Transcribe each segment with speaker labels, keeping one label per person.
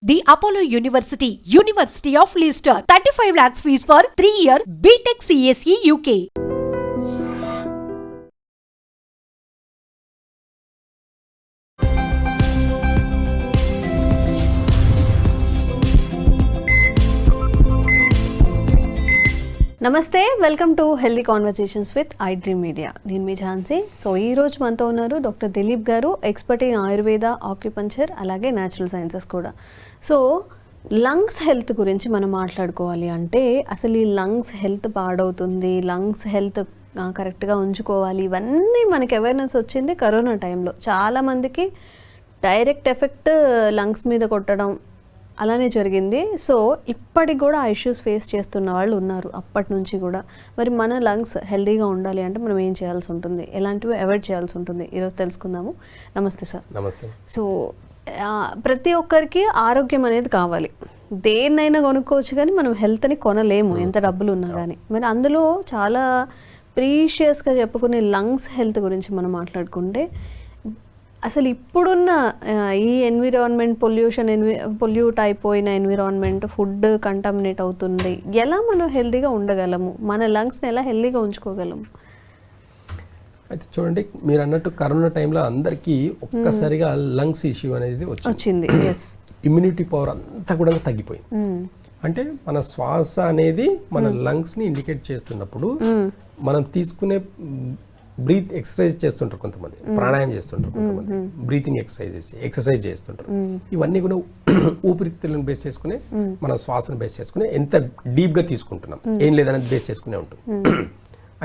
Speaker 1: The Apollo University, University of Leicester. 35 lakhs fees for 3-year BTech CSE UK.
Speaker 2: నమస్తే, welcome to healthy conversations with I dream media. నేను మీ Jhansi. So ఈ రోజు మనతో ఉన్నారు doctor Dilip గారు, expert in Ayurveda, acupuncture, అలాగే natural sciences కూడా. So lungs health గురించి మనం మాట్లాడుకోవాలి అంటే అసలు ఈ లంగ్స్ హెల్త్ పాడవుతుంది, లంగ్స్ హెల్త్ కరెక్ట్గా ఉంచుకోవాలి, ఇవన్నీ మనకి అవేర్నెస్ వచ్చింది కరోనా టైంలో. చాలామందికి డైరెక్ట్ ఎఫెక్ట్ లంగ్స్ మీద కొట్టడం అలానే జరిగింది. సో ఇప్పటికి కూడా ఆ ఇష్యూస్ ఫేస్ చేస్తున్న వాళ్ళు ఉన్నారు అప్పటి నుంచి కూడా. మరి మన లంగ్స్ హెల్తీగా ఉండాలి అంటే మనం ఏం చేయాల్సి ఉంటుంది, ఎలాంటివి అవాయిడ్ చేయాల్సి ఉంటుంది, ఈరోజు తెలుసుకుందాము. నమస్తే సార్.
Speaker 3: నమస్తే.
Speaker 2: సో ప్రతి ఒక్కరికి ఆరోగ్యం అనేది కావాలి. దేన్నైనా కొనుక్కోవచ్చు కానీ మనం హెల్త్ని కొనలేము ఎంత డబ్బులు ఉన్నా కానీ. మరి అందులో చాలా ప్రీషియస్గా చెప్పుకునే లంగ్స్ హెల్త్ గురించి మనం మాట్లాడుకుంటే అసలు ఇప్పుడున్న ఈ ఎన్విరాన్మెంట్ పొల్యూట్ అయిపోయిన ఎన్విరాన్మెంట్, ఫుడ్ కంటామినేట్ అవుతుంది, ఎలా మనం హెల్తీగా ఉండగలము, మన లంగ్స్ని ఎలా హెల్తీగా ఉంచుకోగలము?
Speaker 3: అయితే చూడండి, మీరు అన్నట్టు కరోనా టైంలో అందరికీ ఒక్కసారిగా లంగ్స్ ఇష్యూ అనేది వచ్చింది. ఇమ్యూనిటీ పవర్ అంతా కూడా తగ్గిపోయింది. అంటే మన శ్వాస అనేది మన లంగ్స్ని ఇండికేట్ చేస్తున్నప్పుడు మనం తీసుకునే బ్రీత్ ఎక్సర్సైజ్ చేస్తుంటారు కొంతమంది, ప్రాణాయామం చేస్తుంటారు కొంతమంది, బ్రీతింగ్ ఎక్సర్సైజ్ చేస్తుంటారు. ఇవన్నీ కూడా ఊపిరితిత్తులను బేస్ చేసుకుని మన శ్వాసను బేస్ చేసుకుని ఎంత డీప్గా తీసుకుంటున్నాం ఏం లేదనేది బేస్ చేసుకునే ఉంటుంది.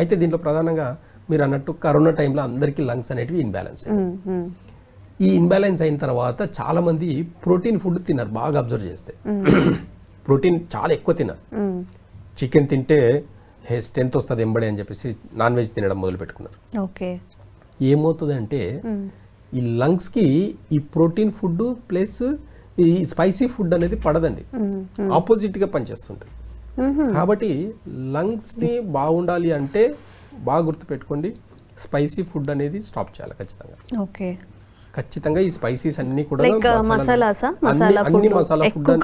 Speaker 3: అయితే దీంట్లో ప్రధానంగా మీరు అన్నట్టు కరోనా టైంలో అందరికీ లంగ్స్ అనేటివి ఇన్బ్యాలెన్స్ అయ్యాయి. ఈ ఇన్బ్యాలెన్స్ అయిన తర్వాత చాలా మంది ప్రోటీన్ ఫుడ్ తిన్నారు. బాగా అబ్జర్వ్ చేస్తే ప్రోటీన్ చాలా ఎక్కువ తిన్నారు. చికెన్ తింటే స్ట్రెంత్ వస్తుంది ఎంబడే అని చెప్పేసి నాన్ వెజ్ తినడం మొదలు పెట్టుకున్నారు.
Speaker 2: ఓకే,
Speaker 3: ఏమవుతుంది అంటే ఈ లంగ్స్కి ఈ ప్రోటీన్ ఫుడ్ ప్లస్ ఈ స్పైసీ ఫుడ్ అనేది పడదండి, ఆపోజిట్గా పనిచేస్తుంటుంది. కాబట్టి లంగ్స్ని బాగుండాలి అంటే బాగా గుర్తుపెట్టుకోండి, స్పైసీ ఫుడ్ అనేది స్టాప్ చేయాలి ఖచ్చితంగా.
Speaker 2: ఓకే,
Speaker 3: ఖచ్చితంగా ఈ స్పైసీస్ అన్ని కూడా అన్ని మసాలా ఫుడ్, ఎక్కువ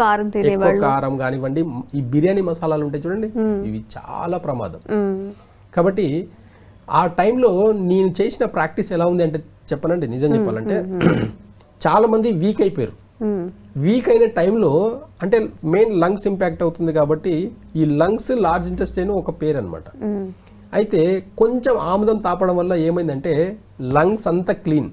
Speaker 3: కారం కానివ్వండి, ఈ బిర్యానీ మసాలాలు ఉంటాయి చూడండి, ఇవి చాలా ప్రమాదం. కాబట్టి ఆ టైంలో నేను చేసిన ప్రాక్టీస్ ఎలా ఉంది అంటే చెప్పనండి, నిజం చెప్పాలంటే చాలా మంది వీక్ అయిపోయారు. వీక్ అయిన టైంలో అంటే మెయిన్ లంగ్స్ ఇంపాక్ట్ అవుతుంది కాబట్టి ఈ లంగ్స్ లార్జ్ ఇంటెస్టైన్ ఒక పేరు అనమాట. అయితే కొంచెం ఆముదం తాపడం వల్ల ఏమైందంటే లంగ్స్ అంతా క్లీన్,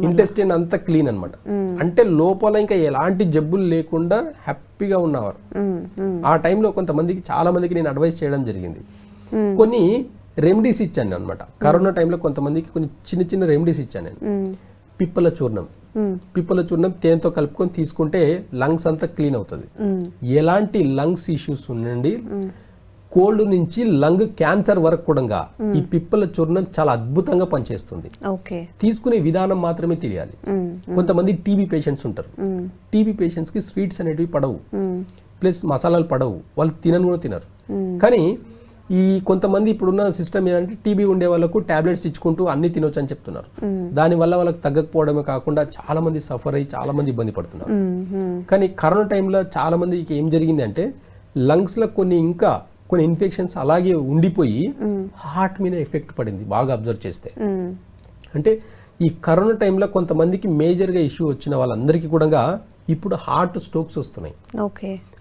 Speaker 3: ఇంటెస్టైన్ అంతా క్లీన్ అనమాట. అంటే లోపల ఇంకా ఎలాంటి జబ్బులు లేకుండా హ్యాపీగా ఉన్నవారు. ఆ టైంలో కొంతమందికి, చాలా మందికి నేను అడ్వైస్ చేయడం జరిగింది. కొన్ని రెమెడీస్ ఇచ్చాను అనమాట కరోనా టైంలో. కొంతమందికి కొన్ని చిన్న చిన్న రెమెడీస్ ఇచ్చాను నేను. పిప్పల చూర్ణం తేనెతో కలుపుకొని తీసుకుంటే లంగ్స్ అంతా క్లీన్ అవుతుంది. ఎలాంటి లంగ్స్ ఇష్యూస్ ఉండండి, కోల్డ్ నుంచి లంగ్ క్యాన్సర్ వరకు కూడా ఈ పిప్పల చూర్ణం చాలా అద్భుతంగా పనిచేస్తుంది. తీసుకునే విధానం మాత్రమే తెలియాలి. కొంతమంది టీబీ పేషెంట్స్ ఉంటారు. టీబీ పేషెంట్స్ కి స్వీట్స్ అనేటివి పడవు, ప్లస్ మసాలాలు పడవు, వాళ్ళు కూడా తినరు. కానీ ఈ కొంతమంది ఇప్పుడున్న సిస్టమ్ ఏంటంటే టీబీ ఉండే వాళ్ళకు టాబ్లెట్స్ ఇచ్చుకుంటూ అన్ని తినొచ్చు అని చెప్తున్నారు. దానివల్ల వాళ్ళకి తగ్గకపోవడమే కాకుండా చాలా మంది సఫర్ అయ్యి చాలా మంది ఇబ్బంది పడుతున్నారు. కానీ కరోనా టైంలో చాలా మందికి ఏం జరిగింది అంటే లంగ్స్ లో కొన్ని ఇన్ఫెక్షన్స్ అలాగే ఉండిపోయి హార్ట్ మీద ఎఫెక్ట్ పడింది బాగా అబ్జర్వ్ చేస్తే. అంటే ఈ కరోనా టైంలో కొంతమందికి మేజర్గా ఇష్యూ వచ్చిన వాళ్ళందరికీ కూడా ఇప్పుడు హార్ట్ స్ట్రోక్స్ వస్తున్నాయి.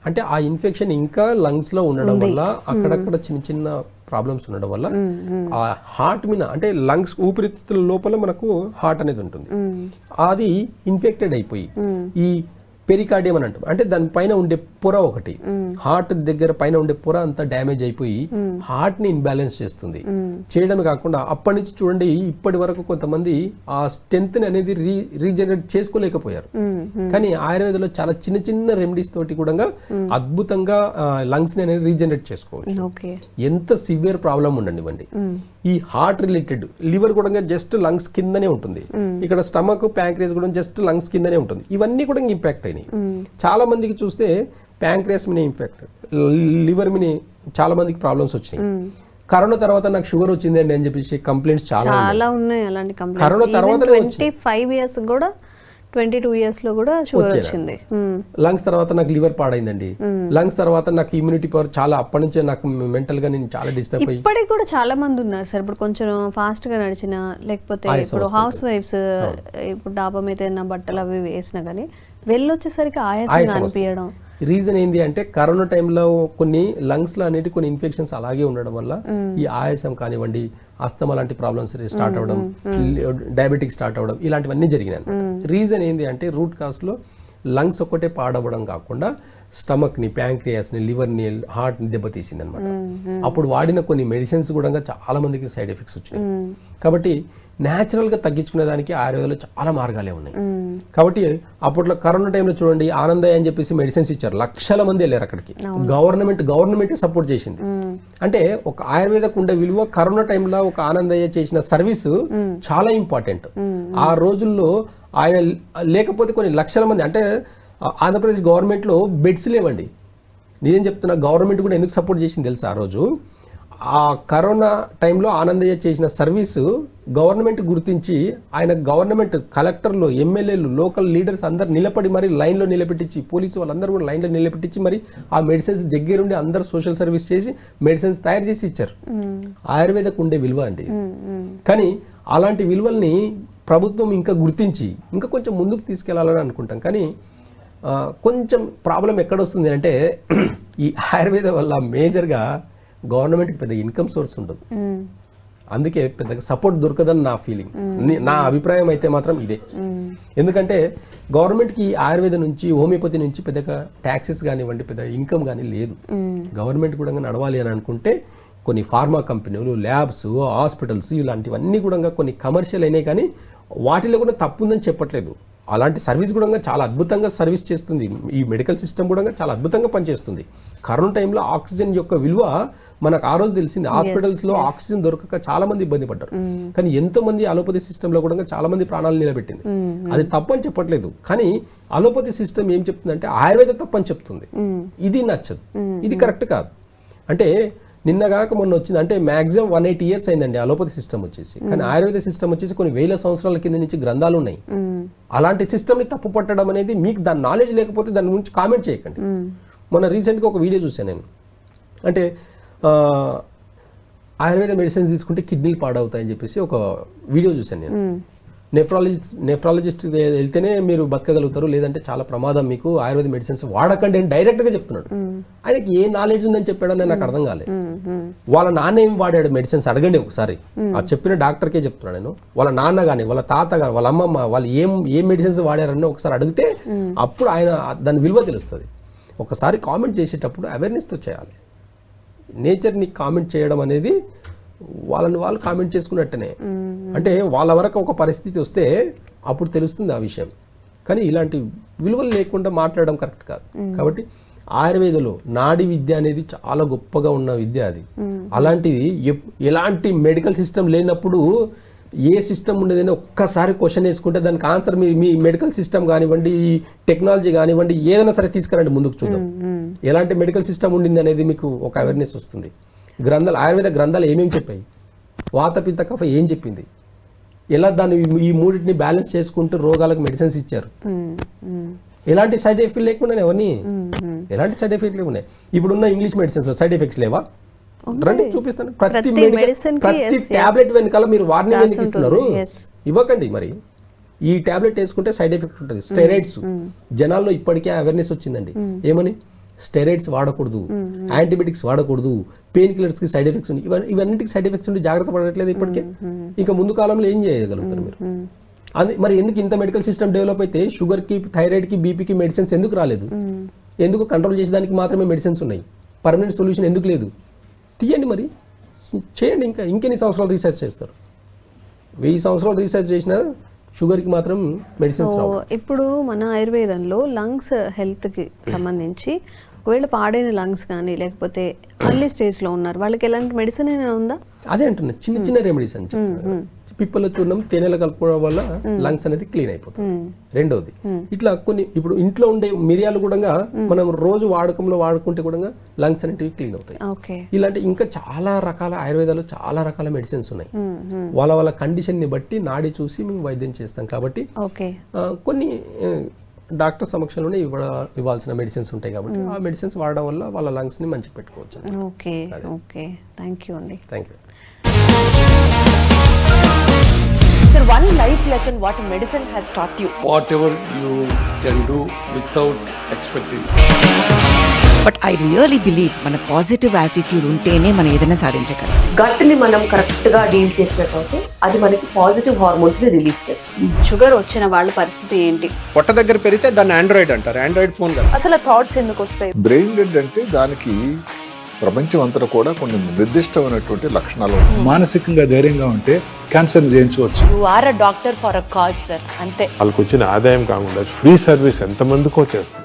Speaker 3: అంటే ఆ ఇన్ఫెక్షన్ ఇంకా లంగ్స్ లో ఉండడం వల్ల, అక్కడక్కడ చిన్న చిన్న ప్రాబ్లమ్స్ ఉండడం వల్ల ఆ హార్ట్ మీద, అంటే లంగ్స్ ఊపిరితిత్తుల లోపల మనకు హార్ట్ అనేది ఉంటుంది, అది ఇన్ఫెక్టెడ్ అయిపోయి ఈ పెరికార్డియం అని అంటాం. అంటే దాని పైన ఉండే పొర, ఒకటి హార్ట్ దగ్గర పైన ఉండే పొర అంతా డ్యామేజ్ అయిపోయి హార్ట్ ని ఇన్బ్యాలెన్స్ చేస్తుంది. చేయడమే కాకుండా అప్పటి నుంచి చూడండి ఇప్పటి వరకు కొంతమంది ఆ స్ట్రెంత్ ని అనేది రీజనరేట్ చేసుకోలేకపోయారు. కానీ ఆయుర్వేదంలో చాలా చిన్న చిన్న రెమెడీస్ తోటి కూడా అద్భుతంగా లంగ్స్ ని అనేది రీజనరేట్ చేసుకోవచ్చు. ఎంత సివియర్ ప్రాబ్లం ఉండనివ్వండి, ఈ హార్ట్ రిలేటెడ్, లివర్ కూడా జస్ట్ లంగ్స్ కిందనే ఉంటుంది, ఇక్కడ స్టమక్, ప్యాంక్రియాస్ కూడా జస్ట్ లంగ్స్ కిందనే ఉంటుంది. ఇవన్నీ కూడా ఇంపాక్ట్ అయినాయి. చాలా మందికి చూస్తే ప్యాంక్రియాస్ మీద ఇంపాక్ట్, లివర్ మీద చాలా మందికి ప్రాబ్లమ్స్ వచ్చినాయి. కరోనా తర్వాత నాకు షుగర్ వచ్చిందండి అని చెప్పేసి కంప్లైంట్స్ చాలా ఉన్నాయి. అలాంటి
Speaker 2: కరోనా తర్వాత 25 years కూడా 22 years లో కూడా షుగర్ వచ్చింది.
Speaker 3: లంగ్స్ తర్వాత నాకు లివర్ పాడైందండి. లంగ్స్ తర్వాత నాకు ఇమ్యూనిటీ పవర్ చాలా, అప్పటి నుంచే నాకు మెంటల్ గా నేను చాలా డిస్టర్బ్ అయ్యి.
Speaker 2: ఇప్పటికి కూడా చాలా మంది ఉన్నారు సార్, ఇప్పుడు కొంచెం ఫాస్ట్ గా నడిచిన, లేకపోతే ఇప్పుడు హౌస్ వైఫ్స్ ఇప్పుడు డాబా మీద ఏదైనా బట్టలు అవి వేసినా కానీ వెళ్ళొచ్చేసరికి ఆయాసం అనిపించడం.
Speaker 3: రీజన్ ఏంటి అంటే కరోనా టైంలో కొన్ని లంగ్స్ లో అనేటి కొన్ని ఇన్ఫెక్షన్స్ అలాగే ఉండడం వల్ల ఈ ఆయాసం కానివ్వండి, అస్తమా లాంటి ప్రాబ్లమ్స్ స్టార్ట్ అవ్వడం, డయాబెటిక్ స్టార్ట్ అవ్వడం, ఇలాంటివన్నీ జరిగినాయి. రీజన్ ఏంటి అంటే రూట్ కాస్ లో లంగ్స్ ఒక్కటే పాడవడం కాకుండా స్టమక్ ని, ప్యాంక్రియాస్ ని, లివర్ ని, హార్ట్ ని దెబ్బతీసింది అనమాట. అప్పుడు వాడిన కొన్ని మెడిసిన్స్ కూడా చాలా మందికి సైడ్ ఎఫెక్ట్స్ వచ్చినాయి. కాబట్టి న్యాచురల్ గా తగ్గించుకునే దానికి ఆయుర్వేదంలో చాలా మార్గాలే ఉన్నాయి. కాబట్టి అప్పట్లో కరోనా టైంలో చూడండి, ఆనందయ్య అని చెప్పేసి మెడిసిన్స్ ఇచ్చారు, లక్షల మంది వెళ్ళారు అక్కడికి. గవర్నమెంటే సపోర్ట్ చేసింది. అంటే ఒక ఆయుర్వేదకు ఉండే విలువ కరోనా టైంలో ఒక ఆనందయ్య చేసిన సర్వీస్ చాలా ఇంపార్టెంట్. ఆ రోజుల్లో ఆయన లేకపోతే కొన్ని లక్షల మంది, అంటే ఆంధ్రప్రదేశ్ గవర్నమెంట్లో బెడ్స్ లేవండి. నేనేం చెప్తున్నా, గవర్నమెంట్ కూడా ఎందుకు సపోర్ట్ చేసింది తెలుసా? ఆ రోజు ఆ కరోనా టైంలో ఆనందయ్య చేసిన సర్వీసు గవర్నమెంట్ గుర్తించి ఆయన గవర్నమెంట్ కలెక్టర్లు, ఎమ్మెల్యేలు, లోకల్ లీడర్స్ అందరు నిలబడి మరి లైన్లో నిలబెట్టించి, పోలీసు వాళ్ళందరూ కూడా లైన్లో నిలబెట్టించి మరి ఆ మెడిసిన్స్ దగ్గరుండి అందరు సోషల్ సర్వీస్ చేసి మెడిసిన్స్ తయారు చేసి ఇచ్చారు. ఆయుర్వేదకు ఉండే విలువ అండి. కానీ అలాంటి విలువల్ని ప్రభుత్వం ఇంకా గుర్తించి ఇంకా కొంచెం ముందుకు తీసుకెళ్లాలని అనుకుంటాం. కానీ కొంచెం ప్రాబ్లం ఎక్కడొస్తుంది అంటే ఈ ఆయుర్వేద వల్ల మేజర్గా గవర్నమెంట్కి పెద్ద ఇన్కమ్ సోర్స్ ఉండదు. అందుకే పెద్దగా సపోర్ట్ దొరకదని నా ఫీలింగ్, నా అభిప్రాయం అయితే మాత్రం ఇదే. ఎందుకంటే గవర్నమెంట్కి ఆయుర్వేదం నుంచి, హోమియోపతి నుంచి పెద్దగా ట్యాక్సెస్ కానివ్వండి, పెద్ద ఇన్కమ్ కానీ లేదు. గవర్నమెంట్ కూడా నడవాలి అని అనుకుంటే కొన్ని ఫార్మా కంపెనీలు, ల్యాబ్స్, హాస్పిటల్స్ ఇలాంటివన్నీ కూడా కొన్ని కమర్షియల్ అయినాయి. కానీ వాటిలో కూడా తప్పు ఉందని చెప్పట్లేదు. అలాంటి సర్వీస్ కూడా చాలా అద్భుతంగా సర్వీస్ చేస్తుంది. ఈ మెడికల్ సిస్టమ్ కూడా చాలా అద్భుతంగా పనిచేస్తుంది. కరోనా టైంలో ఆక్సిజన్ యొక్క విలువ మనకు ఆ రోజు తెలిసింది. హాస్పిటల్స్లో ఆక్సిజన్ దొరకక చాలా మంది ఇబ్బంది పడ్డారు. కానీ ఎంతో మంది అలోపతి సిస్టంలో కూడా చాలా మంది ప్రాణాలు నిలబెట్టింది. అది తప్పని చెప్పట్లేదు. కానీ అలోపతి సిస్టమ్ ఏం చెప్తుందంటే ఆయుర్వేద తప్పని చెప్తుంది. ఇది నచ్చదు, ఇది కరెక్ట్ కాదు. అంటే నిన్నగాక మొన్న వచ్చింది, అంటే మాక్సిమం 180 years అయిందండి అలోపతి సిస్టమ్ వచ్చేసి. కానీ ఆయుర్వేద సిస్టమ్ వచ్చేసి కొన్ని వేల సంవత్సరాల కింద నుంచి గ్రంథాలు ఉన్నాయి. అలాంటి సిస్టమ్ని తప్పు పట్టడం అనేది, మీకు దాని నాలెడ్జ్ లేకపోతే దాని గురించి కామెంట్ చేయకండి. మొన్న రీసెంట్గా ఒక వీడియో చూశాను నేను. అంటే ఆయుర్వేద మెడిసిన్స్ తీసుకుంటే కిడ్నీలు పాడవుతాయని చెప్పేసి ఒక వీడియో చూశాను నేను. నెఫ్రాలజిస్ట్ వెళ్తేనే మీరు బతకగలుగుతారు, లేదంటే చాలా ప్రమాదం మీకు, ఆయుర్వేద మెడిసిన్స్ వాడకండి అని డైరెక్ట్గా చెప్తున్నాడు. ఆయనకి ఏ నాలెడ్జ్ ఉందని చెప్పాడని నాకు అర్థం కాలేదు. వాళ్ళ నాన్న ఏం వాడాడు మెడిసిన్స్ అడగండి ఒకసారి. ఆ చెప్పిన డాక్టర్కే చెప్తున్నాను నేను. వాళ్ళ నాన్న కానీ, వాళ్ళ తాత కానీ, వాళ్ళ అమ్మమ్మ వాళ్ళు ఏం మెడిసిన్స్ వాడారని ఒకసారి అడిగితే అప్పుడు ఆయన దాని విలువ తెలుస్తుంది. ఒకసారి కామెంట్ చేసేటప్పుడు అవేర్నెస్తో చేయాలి. నేచర్ని కామెంట్ చేయడం అనేది వాళ్ళని వాళ్ళు కామెంట్ చేసుకున్నట్టనే. అంటే వాళ్ళ వరకు ఒక పరిస్థితి వస్తే అప్పుడు తెలుస్తుంది ఆ విషయం. కానీ ఇలాంటి విలువలు లేకుండా మాట్లాడడం కరెక్ట్ కాదు. కాబట్టి ఆయుర్వేదంలో నాడి విద్య అనేది చాలా గొప్పగా ఉన్న విద్య అది. అలాంటిది ఎలాంటి మెడికల్ సిస్టమ్ లేనప్పుడు ఏ సిస్టమ్ ఉండేదని ఒక్కసారి క్వశ్చన్ వేసుకుంటే దానికి ఆన్సర్ మీ మెడికల్ సిస్టమ్ కానివ్వండి, ఈ టెక్నాలజీ కానివ్వండి, ఏదైనా సరే తీసుకురండి ముందుకు చూద్దాం. ఎలాంటి మెడికల్ సిస్టమ్ ఉండింది అనేది మీకు ఒక అవేర్నెస్ వస్తుంది. గ్రంథాలు, ఆయుర్వేద గ్రంథాలు ఏమేమి చెప్పాయి, వాత పిత్త కఫ ఏం చెప్పింది, ఎలా దాన్ని ఈ మూడింటిని బ్యాలెన్స్ చేసుకుంటూ రోగాలకు మెడిసిన్స్ ఇచ్చారు. ఎలాంటి సైడ్ ఎఫెక్ట్ లేకుండా ఎవరిని ఎలాంటి సైడ్ ఎఫెక్ట్ లేకుండా. ఇప్పుడున్న ఇంగ్లీష్ మెడిసిన్స్ లో సైడ్ ఎఫెక్ట్స్ లేవా? రండి చూపిస్తాను. ప్రతి టాబ్లెట్ వెనకాల మీరు వార్నింగ్ ఎందుకు ఇస్తున్నారు? ఇవ్వకండి. మరి ఈ టాబ్లెట్ వేసుకుంటే సైడ్ ఎఫెక్ట్ ఉంటుంది. స్టెరాయిడ్స్ జనాల్లో ఇప్పటికే అవేర్నెస్ వచ్చిందండి. ఏమని? స్టెరాయిడ్స్ వాడకూడదు, యాంటీబయాటిక్స్ వాడకూడదు, పెయిన్ కిల్లర్స్ కి సైడ్ ఎఫెక్ట్స్ ఉన్నాయి. ఇవన్నిటికి సైడ్ ఎఫెక్ట్స్ ఉండి జాగ్రత్త పడట్లేదు ఇప్పటికే. ఇంకా ముందు కాలంలో ఏం చేయగలుగుతారు మీరు? మరి ఎందుకు ఇంత మెడికల్ సిస్టమ్ డెవలప్ అయితే షుగర్కి, థైరాయిడ్కి, బీపీకి మెడిసిన్స్ ఎందుకు రాలేదు? ఎందుకు కంట్రోల్ చేసేదానికి మాత్రమే మెడిసిన్స్ ఉన్నాయి? పర్మనెంట్ సొల్యూషన్ ఎందుకు లేదు? తీయండి, మరి చేయండి. ఇంకెన్ని సంవత్సరాలు రీసెర్చ్ చేస్తారు? 1000 సంవత్సరాలు రీసెర్చ్ చేసినా షుగర్కి మాత్రం మెడిసిన్స్ రావు.
Speaker 2: ఇప్పుడు మన ఆయుర్వేదంలో లంగ్స్ హెల్త్కి సంబంధించి ఒకవేళ పాడైన లంగ్స్ కానీ లేకపోతే అర్లీ స్టేజ్లో ఉన్నారు వాళ్ళకి ఎలాంటి మెడిసిన్ అయినా ఉందా?
Speaker 3: అదే అంటున్నా, చిన్న చిన్న రెమెడీస్ అని చెప్తున్నా. పిప్పల చూర్ణం తేనెలో కలుపుకోవడం వల్ల లంగ్స్ అనేది క్లీన్ అయిపోతుంది. రెండవది ఇట్లా కొన్ని ఇప్పుడు ఇంట్లో ఉండే మిరియాలు కూడా మనం రోజు వాడకంలో వాడుకుంటే కూడా లంగ్స్ అనేటివి క్లీన్ అవుతాయి. ఇలాంటి ఇంకా చాలా రకాల ఆయుర్వేదాలు చాలా రకాల మెడిసిన్స్ ఉన్నాయి. వాళ్ళ కండిషన్ ని బట్టి నాడి చూసి మేము వైద్యం చేస్తాం. కాబట్టి కొన్ని డాక్టర్ సమక్షంలోనే ఇవ్వాల్సిన మెడిసిన్స్ ఉంటాయి కాబట్టి ఆ మెడిసిన్స్ వాడడం వల్ల వాళ్ళ లంగ్స్ ని మంచిగా పెట్టుకోవచ్చు.
Speaker 2: థ్యాంక్ యూ అండి.
Speaker 3: Thank you.
Speaker 4: Sir, one life lesson what medicine has taught you.
Speaker 5: Whatever you can do without expecting.
Speaker 6: But I really believe మన పాజిటివ్ యాటిట్యూడ్ ఉంటేనే మనం ఏదైనా సాధించగలం.
Speaker 4: గట్ ని మనం కరెక్ట్ గా డీల్ చేసినట్లయితే అది మనకి పాజిటివ్ హార్మోన్స్ ని రిలీజ్ చేస్తుంది.
Speaker 2: షుగర్ వచ్చిన వాళ్ళ పరిస్థితి ఏంటి?
Speaker 7: పొట్ట దగ్గర పెరిగితే దాన్ని ఆండ్రాయిడ్ అంటారు. ఆండ్రాయిడ్ ఫోన్ కదా.
Speaker 4: అసలు థాట్స్ ఎందుకు వస్తాయి?
Speaker 8: బ్రెయిన్ డెడ్ అంటే దానికి ప్రపంచం అంతా కూడా కొన్ని నిర్దిష్టమైనటువంటి లక్షణాలు.
Speaker 9: మానసికంగా ధైర్యంగా ఉంటే క్యాన్సర్ జయించవచ్చు.
Speaker 4: You are a doctor for a cause sir, అంతే.
Speaker 10: వాళ్ళకి వచ్చిన ఆదాయం కాకుండా ఫ్రీ సర్వీస్ ఎంతమందికో చేస్తుంది.